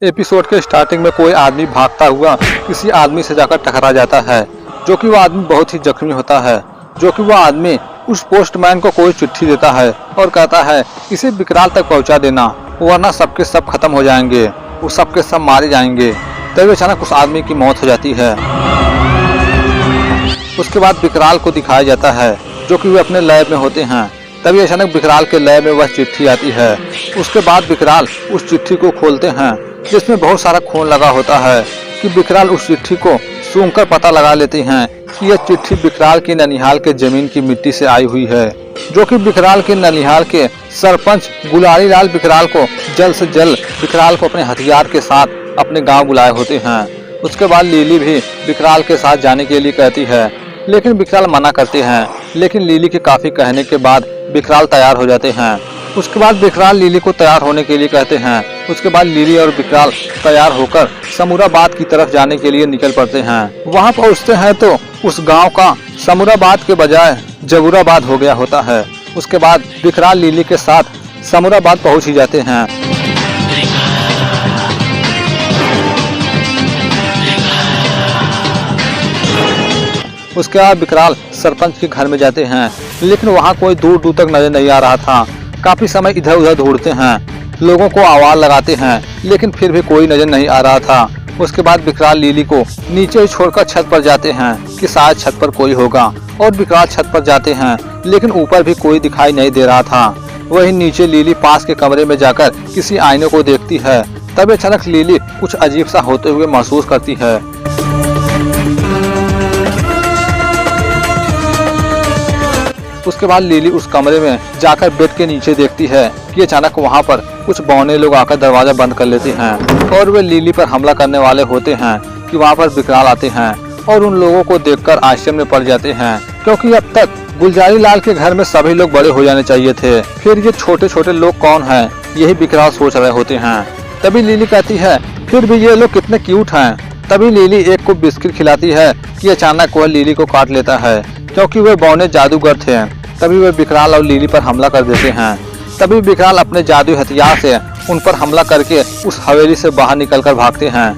Episode के starting में कोई आदमी भागता हुआ किसी आदमी से जाकर टकरा जाता है, जो कि वो आदमी बहुत ही जख्मी होता है। जो कि वो आदमी उस पोस्टमैन को कोई चिट्ठी देता है और कहता है इसे विकराल तक पहुंचा देना, वरना सबके सब खत्म हो जाएंगे, वो सबके सब मारे जाएंगे। तभी अचानक उस आदमी की मौत हो जाती है। उसके बाद विकराल को दिखाया जाता है, जो कि वे अपने लैब में होते हैं। तभी अचानक विकराल के लैब में वह चिट्ठी आती है। उसके बाद विकराल उस चिट्ठी को खोलते हैं, जिसमें बहुत सारा खून लगा होता है। कि विकराल उस चिट्ठी को सूंघकर पता लगा लेते हैं कि यह चिट्ठी विकराल की ननिहाल के जमीन की मिट्टी से आई हुई है। जो कि विकराल के ननिहाल के सरपंच गुलारी लाल विकराल को जल्द से जल्द विकराल को अपने हथियार के साथ अपने गांव बुलाए होते हैं। उसके बाद लिली भी विकराल के साथ जाने के लिए कहती है, लेकिन विकराल मना करते हैं। लेकिन लिली के काफी कहने के बाद विकराल तैयार हो जाते हैं। उसके बाद विकराल लिली को तैयार होने के लिए कहते हैं। उसके बाद लिली और विकराल तैयार होकर समूराबाद की तरफ जाने के लिए निकल पड़ते हैं। वहां पहुंचते हैं तो उस गांव का समूराबाद के बजाय जबूराबाद हो गया होता है। उसके बाद विकराल लिली के साथ समूराबाद पहुंच ही जाते हैं। उसके बाद विकराल सरपंच के घर में जाते हैं, लेकिन वहां कोई दूर दूर तक नजर नहीं आ रहा था। काफी समय इधर उधर ढूंढते हैं, लोगों को आवाज लगाते हैं, लेकिन फिर भी कोई नजर नहीं आ रहा था। उसके बाद विकराल लिली को नीचे छोड़कर छत पर जाते हैं कि शायद छत पर कोई होगा, और विकराल छत पर जाते हैं, लेकिन ऊपर भी कोई दिखाई नहीं दे रहा था। वहीं नीचे लिली पास के कमरे में जाकर किसी आईने को देखती है। तभी अचानक लिली कुछ अजीब सा होते हुए महसूस करती है। उसके बाद लिली उस कमरे में जाकर बेड के नीचे देखती है कि अचानक वहां पर कुछ बौने लोग आकर दरवाजा बंद कर लेते हैं, और वे लिली पर हमला करने वाले होते हैं। कि वहां पर विकराल आते हैं और उन लोगों को देखकर आश्चर्य में पड़ जाते हैं, क्योंकि अब तक गुलजारी लाल के घर में सभी लोग बड़े हो जाने चाहिए थे। फिर ये छोटे छोटे लोग कौन हैं, यही विकराल सोच रहे होते हैं। तभी लिली कहती है फिर भी ये लोग कितने क्यूट हैं। तभी लिली एक को बिस्किट खिलाती है कि अचानक वह लिली को काट लेता है, क्योंकि वे बौने जादूगर थे। तभी वे विकराल और लिली पर हमला कर देते हैं। तभी विकराल अपने जादुई हथियार से उन पर हमला करके उस हवेली से बाहर निकलकर भागते हैं।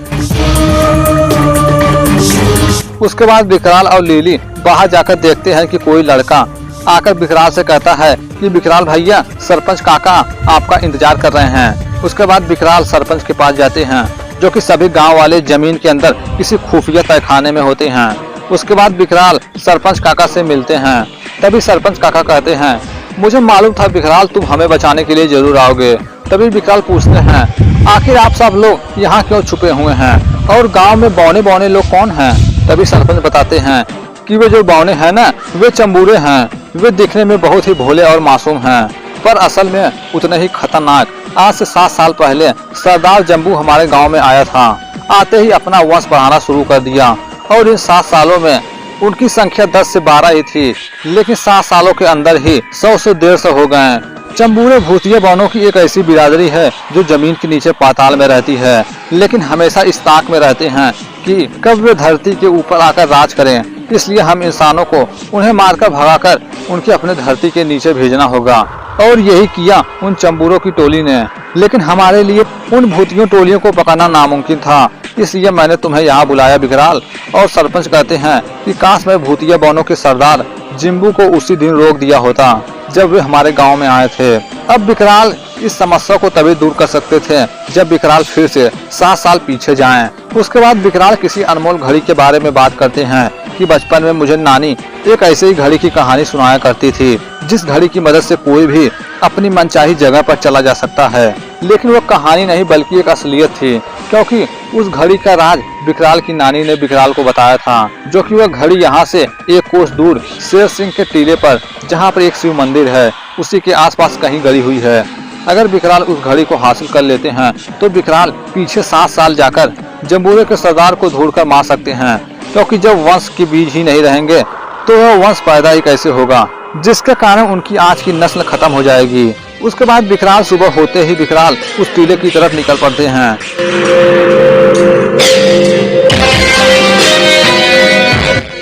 उसके बाद विकराल और लिली बाहर जाकर देखते हैं कि कोई लड़का आकर विकराल से कहता है कि विकराल भैया, सरपंच काका आपका इंतजार कर रहे हैं। उसके बाद विकराल सरपंच के पास जाते हैं, जो कि सभी गांव वाले जमीन के अंदर किसी खुफिया तहखाने में होते हैं। उसके बाद विकराल सरपंच काका से मिलते हैं। तभी सरपंच काका कहते हैं, मुझे मालूम था विकराल तुम हमें बचाने के लिए जरूर आओगे। तभी विकराल पूछते हैं, आखिर आप सब लोग यहाँ क्यों छुपे हुए हैं, और गांव में बौने बौने लोग कौन हैं। तभी सरपंच बताते हैं कि वे जो बौने हैं ना, वे चंबूरे हैं। वे दिखने में बहुत ही भोले और मासूम हैं, पर असल में उतने ही खतरनाक। आज से 7 साल पहले सरदार जम्बू हमारे गाँव में आया था। आते ही अपना वंश बढ़ाना शुरू कर दिया, और इन 7 सालों में उनकी संख्या 10 से 12 ही थी, लेकिन 7 सालों के अंदर ही 100 से 150 हो गए। चंबूरे भूतिया बौनों की एक ऐसी बिरादरी है जो जमीन के नीचे पाताल में रहती है, लेकिन हमेशा इस ताक में रहते हैं कि कब वे धरती के ऊपर आकर राज करें। इसलिए हम इंसानों को उन्हें मारकर भगाकर उनके अपने धरती के नीचे भेजना होगा, और यही किया उन चंबूरों की टोली ने। लेकिन हमारे लिए उन भूतियों टोलियों को पकड़ना नामुमकिन था, इसलिए मैंने तुम्हें यहाँ बुलाया विकराल। और सरपंच कहते हैं कि काश मैं भूतिया बौनों के सरदार जिम्बू को उसी दिन रोक दिया होता जब वे हमारे गांव में आए थे। अब विकराल इस समस्या को तभी दूर कर सकते थे जब विकराल फिर से 7 साल पीछे जाएं। उसके बाद विकराल किसी अनमोल घड़ी के बारे में बात करते हैं कि बचपन में मुझे नानी एक ऐसे ही घड़ी की कहानी सुनाया करती थी, जिस घड़ी की मदद से कोई भी अपनी मनचाही जगह पर चला जा सकता है। लेकिन वो कहानी नहीं बल्कि एक असलियत थी, क्योंकि उस घड़ी का राज विकराल की नानी ने विकराल को बताया था। जो कि वह घड़ी यहाँ से 1 कोस दूर शेर सिंह के टीले पर, जहाँ पर एक शिव मंदिर है, उसी के आसपास कहीं गड़ी हुई है। अगर विकराल उस घड़ी को हासिल कर लेते हैं तो विकराल पीछे 7 साल जाकर जम्बूरे के सरदार को ढूंढकर मार सकते हैं, क्योंकि जब वंश के बीज ही नहीं रहेंगे तो वह वंश पैदा ही कैसे होगा, जिसके कारण उनकी आज की नस्ल खत्म हो जाएगी। उसके बाद विकराल सुबह होते ही विकराल उस टीले की तरफ निकल पड़ते हैं।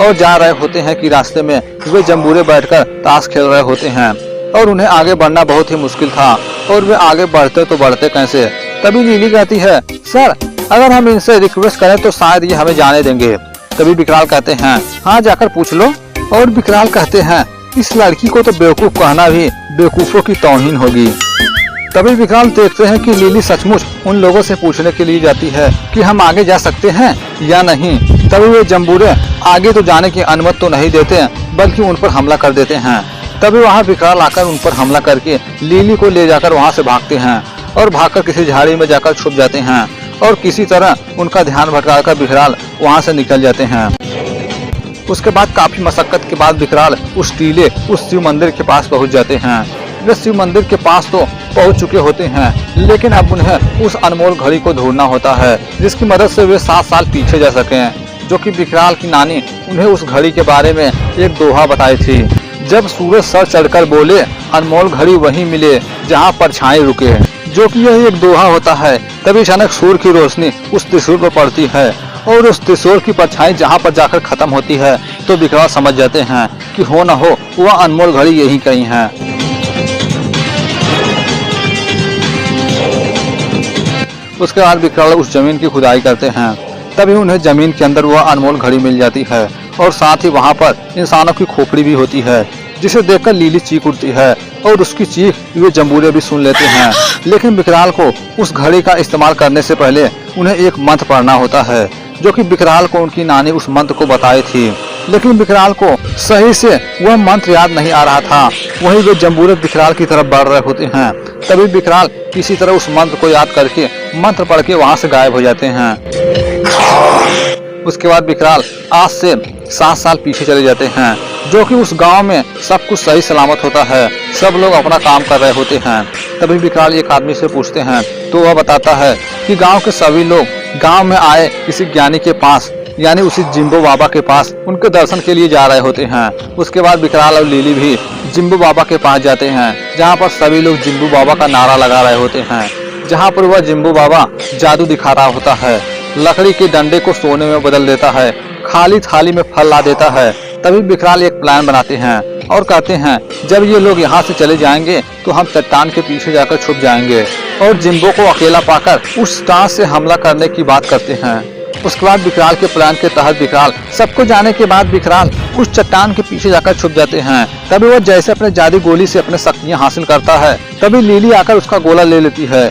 और जा रहे होते हैं कि रास्ते में वे जम्बूरे बैठकर ताश खेल रहे होते हैं, और उन्हें आगे बढ़ना बहुत ही मुश्किल था। और वे आगे बढ़ते तो बढ़ते कैसे, तभी लीली कहती है, सर अगर हम इनसे रिक्वेस्ट करें तो शायद ये हमें जाने देंगे। तभी विकराल कहते हैं, हाँ जाकर पूछ लो। और विकराल कहते हैं, इस लड़की को तो बेवकूफ कहना भी बेवकूफों की तौहीन होगी। तभी विकराल देखते हैं कि लीली सचमुच उन लोगों से पूछने के लिए जाती है कि हम आगे जा सकते हैं या नहीं। तभी वे जम्बूरे आगे तो जाने की अनुमति तो नहीं देते बल्कि उन पर हमला कर देते हैं। तभी वहाँ विकराल आकर उन पर हमला करके लीली को ले जाकर वहाँ से भागते हैं और भागकर किसी झाड़ी में जाकर छुप जाते हैं और किसी तरह उनका ध्यान भटकाकर विकराल वहाँ से निकल जाते हैं। उसके बाद काफी मशक्कत के बाद विकराल उस टीले उस शिव मंदिर के पास पहुँच जाते हैं। वे शिव मंदिर के पास तो पहुंच चुके होते हैं, लेकिन अब उन्हें उस अनमोल घड़ी को ढूंढना होता है जिसकी मदद से वे 7 साल पीछे जा सकें। जो कि विकराल की नानी उन्हें उस घड़ी के बारे में एक दोहा बताई थी। जब सूरज सर चढ़कर बोले, अनमोल घड़ी वहीं मिले जहां परछाई रुके, जो कि यह एक दोहा होता है। तभी अचानक सूर्य की रोशनी उस त्रिशूल पर पड़ती है और उस त्रिशूल की परछाई जहां पर जाकर खत्म होती है तो विकराल समझ जाते हैं कि हो न हो वह अनमोल घड़ी यहीं कहीं है। उसके बाद विकराल उस जमीन की खुदाई करते हैं। तभी उन्हें जमीन के अंदर वह अनमोल घड़ी मिल जाती है और साथ ही वहाँ पर इंसानों की खोपड़ी भी होती है, जिसे देखकर लीली चीख उठती है और उसकी चीख वे जम्बूरे भी सुन लेते हैं। लेकिन विकराल को उस घड़ी का इस्तेमाल करने से पहले उन्हें एक मंत्र पढ़ना होता है, जो कि विकराल को उनकी नानी उस मंत्र को बताई थी। लेकिन विकराल को सही से वह मंत्र याद नहीं आ रहा था। वहीं वे जम्बूरे विकराल की तरफ बढ़ रहे होते हैं। तभी विकराल किसी तरह उस मंत्र को याद करके मंत्र पढ़ के वहाँ से गायब हो जाते हैं। उसके बाद विकराल आज से 7 साल पीछे चले जाते हैं, जो कि उस गांव में सब कुछ सही सलामत होता है। सब लोग अपना काम कर रहे होते हैं। तभी विकराल एक आदमी से पूछते हैं तो वह बताता है कि गांव के सभी लोग गांव में आए किसी ज्ञानी के पास, यानी उसी जिम्बो बाबा के पास उनके दर्शन के लिए जा रहे होते हैं। उसके बाद विकराल और लीली भी जिम्बो बाबा के पास जाते हैं, जहाँ पर सभी लोग जिम्बो बाबा का नारा लगा रहे होते हैं। जहाँ पर वह जिम्बो बाबा जादू दिखा रहा होता है, लकड़ी के डंडे को सोने में बदल देता है, खाली थाली में फल ला देता है। तभी विकराल एक प्लान बनाते हैं और कहते हैं जब ये लोग यहाँ से चले जाएंगे तो हम चट्टान के पीछे जाकर छुप जाएंगे और जिम्बो को अकेला पाकर उस चट्टान से हमला करने की बात करते हैं। उसके बाद विकराल के प्लान के तहत विकराल सबको जाने के बाद विकराल उस चट्टान के पीछे जाकर छुप जाते हैं। तभी वह जैसे अपने जादू गोली से अपने शक्तियाँ हासिल करता है, तभी लीली आकर उसका गोला ले लेती है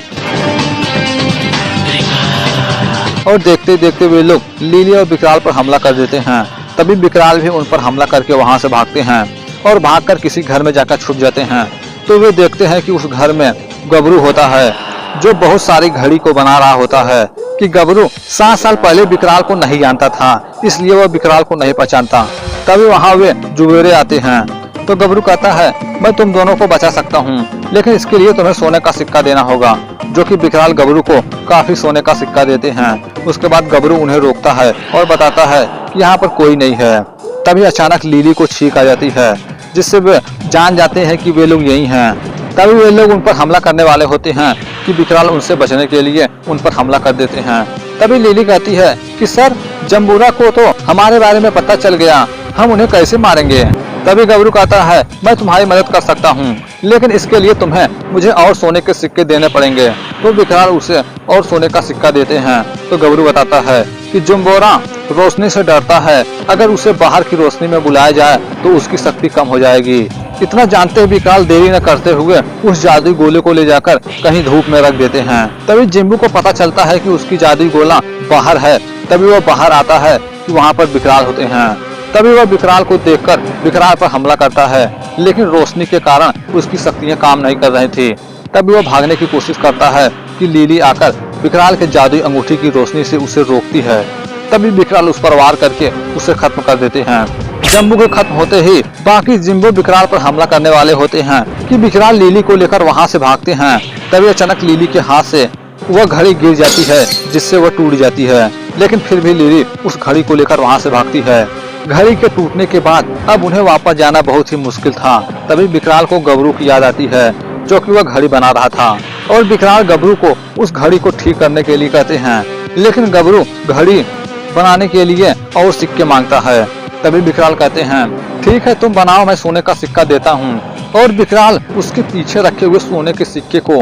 और देखते देखते वे लोग लीली और विकराल पर हमला कर देते हैं। तभी विकराल भी उन पर हमला करके वहां से भागते हैं और भागकर किसी घर में जाकर छुप जाते हैं। तो वे देखते हैं कि उस घर में गबरू होता है, जो बहुत सारी घड़ी को बना रहा होता है। कि गबरू 7 साल पहले विकराल को नहीं जानता था, इसलिए वह विकराल को नहीं पहचानता। तभी वहाँ वे जुबेरे आते हैं तो गबरू कहता है मैं तुम दोनों को बचा सकता हूँ, लेकिन इसके लिए तुम्हें सोने का सिक्का देना होगा। जो कि विकराल गबरू को काफी सोने का सिक्का देते हैं। उसके बाद गबरू उन्हें रोकता है और बताता है कि यहाँ पर कोई नहीं है। तभी अचानक लीली को छींक आ जाती है, जिससे वे जान जाते हैं कि वे लोग यही हैं। तभी वे लोग उन पर हमला करने वाले होते हैं कि विकराल उनसे बचने के लिए उन पर हमला कर देते हैं। तभी लीली कहती है कि सर जम्बूरा को तो हमारे बारे में पता चल गया, हम उन्हें कैसे मारेंगे। तभी गबरू कहता है मैं तुम्हारी मदद कर सकता हूँ, लेकिन इसके लिए तुम्हें मुझे और सोने के सिक्के देने पड़ेंगे। तो विकराल उसे और सोने का सिक्का देते हैं। तो गबरू बताता है कि जम्बूरा रोशनी से डरता है, अगर उसे बाहर की रोशनी में बुलाया जाए तो उसकी शक्ति कम हो जाएगी। इतना जानते हुए विकराल देरी न करते हुए उस जादुई गोले को ले जाकर कहीं धूप में रख देते हैं। तभी जिम्बू को पता चलता है कि उसकी जादुई गोला बाहर है। तभी वह बाहर आता है कि वहाँ पर विकराल होते हैं। तभी वह विकराल को देखकर विकराल पर हमला करता है, लेकिन रोशनी के कारण उसकी शक्तियाँ काम नहीं कर रही थी। तभी वह भागने की कोशिश करता है कि लीली आकर विकराल के जादुई अंगूठी की रोशनी से उसे रोकती है। तभी विकराल उस पर वार करके उसे खत्म कर देते हैं। जम्बू के खत्म होते ही बाकी जिम्बो विकराल पर हमला करने वाले होते हैं कि विकराल लीली को लेकर वहां से भागते हैं। तभी अचानक लीली के हाथ से वह घड़ी गिर जाती है, जिससे वह टूट जाती है। लेकिन फिर भी लीली उस घड़ी को लेकर वहां से भागती है। घड़ी के टूटने के बाद अब उन्हें वापस जाना बहुत ही मुश्किल था। तभी विकराल को गबरू की याद आती है, जो कि वह घड़ी बना रहा था, और विकराल गबरू को उस घड़ी को ठीक करने के लिए कहते हैं। लेकिन गबरू घड़ी बनाने के लिए और सिक्के मांगता है। तभी विकराल कहते हैं ठीक है तुम बनाओ, मैं सोने का सिक्का देता हूँ। और विकराल उसके पीछे रखे हुए सोने के सिक्के को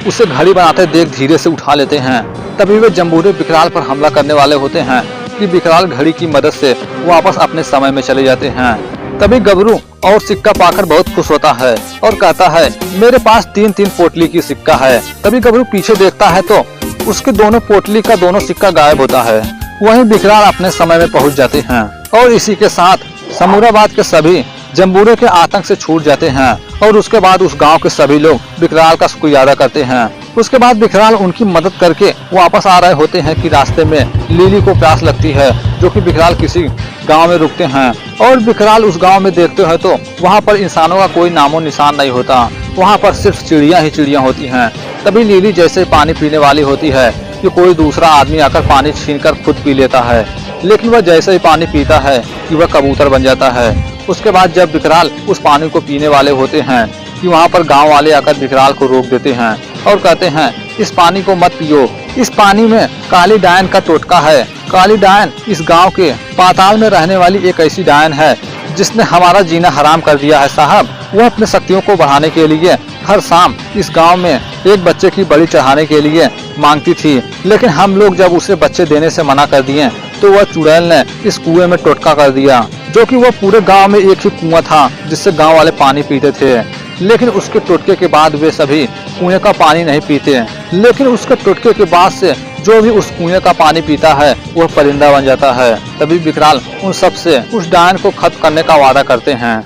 उसे घड़ी बनाते देख धीरे से उठा लेते हैं। तभी वे जम्बूरे विकराल पर हमला करने वाले होते हैं कि विकराल घड़ी की मदद से वापस अपने समय में चले जाते हैं। तभी गबरू और सिक्का पाकर बहुत खुश होता है और कहता है मेरे पास 3-3 पोटली की सिक्का है। तभी गबरू पीछे देखता है तो उसके दोनों पोटली का दोनों सिक्का गायब होता है। वहीं विकराल अपने समय में पहुंच जाते हैं और इसी के साथ समूराबाद के सभी जम्बूरे के आतंक से छूट जाते हैं और उसके बाद उस गांव के सभी लोग विकराल का शुक्रिया अदा करते हैं। उसके बाद विकराल उनकी मदद करके वापस आ रहे होते हैं कि रास्ते में लिली को प्यास लगती है, जो कि विकराल किसी गांव में रुकते हैं और विकराल उस गांव में देखते हैं तो वहां पर इंसानों का कोई नामो निशान नहीं होता, वहां पर सिर्फ चिड़ियां ही चिड़ियां होती हैं। तभी लिली जैसे पानी पीने वाली होती है कि कोई दूसरा आदमी आकर पानी छीनकर खुद पी लेता है, लेकिन वह जैसे ही पानी पीता है कि वह कबूतर बन जाता है। उसके बाद जब विकराल उस पानी को पीने वाले होते हैं कि वहाँ पर गांव वाले आकर विकराल को रोक देते हैं और कहते हैं इस पानी को मत पियो, इस पानी में काली डायन का टोटका है। काली डायन इस गांव के पाताल में रहने वाली एक ऐसी डायन है जिसने हमारा जीना हराम कर दिया है साहब। वह अपने शक्तियों को बढ़ाने के लिए हर शाम इस गांव में एक बच्चे की बलि चढ़ाने के लिए मांगती थी, लेकिन हम लोग जब उसे बच्चे देने से मना कर दिए तो वह चुड़ैल ने इस कुएं में टोटका कर दिया, जो कि वह पूरे गांव में एक ही कुआं था जिससे गांव वाले पानी पीते थे। लेकिन उसके टोटके के बाद वे सभी कुएं का पानी नहीं पीते, लेकिन उसके टोटके के बाद से जो भी उस कुएं का पानी पीता है वह परिंदा बन जाता है। तभी विकराल उन सब से उस डायन को खत्म करने का वादा करते हैं।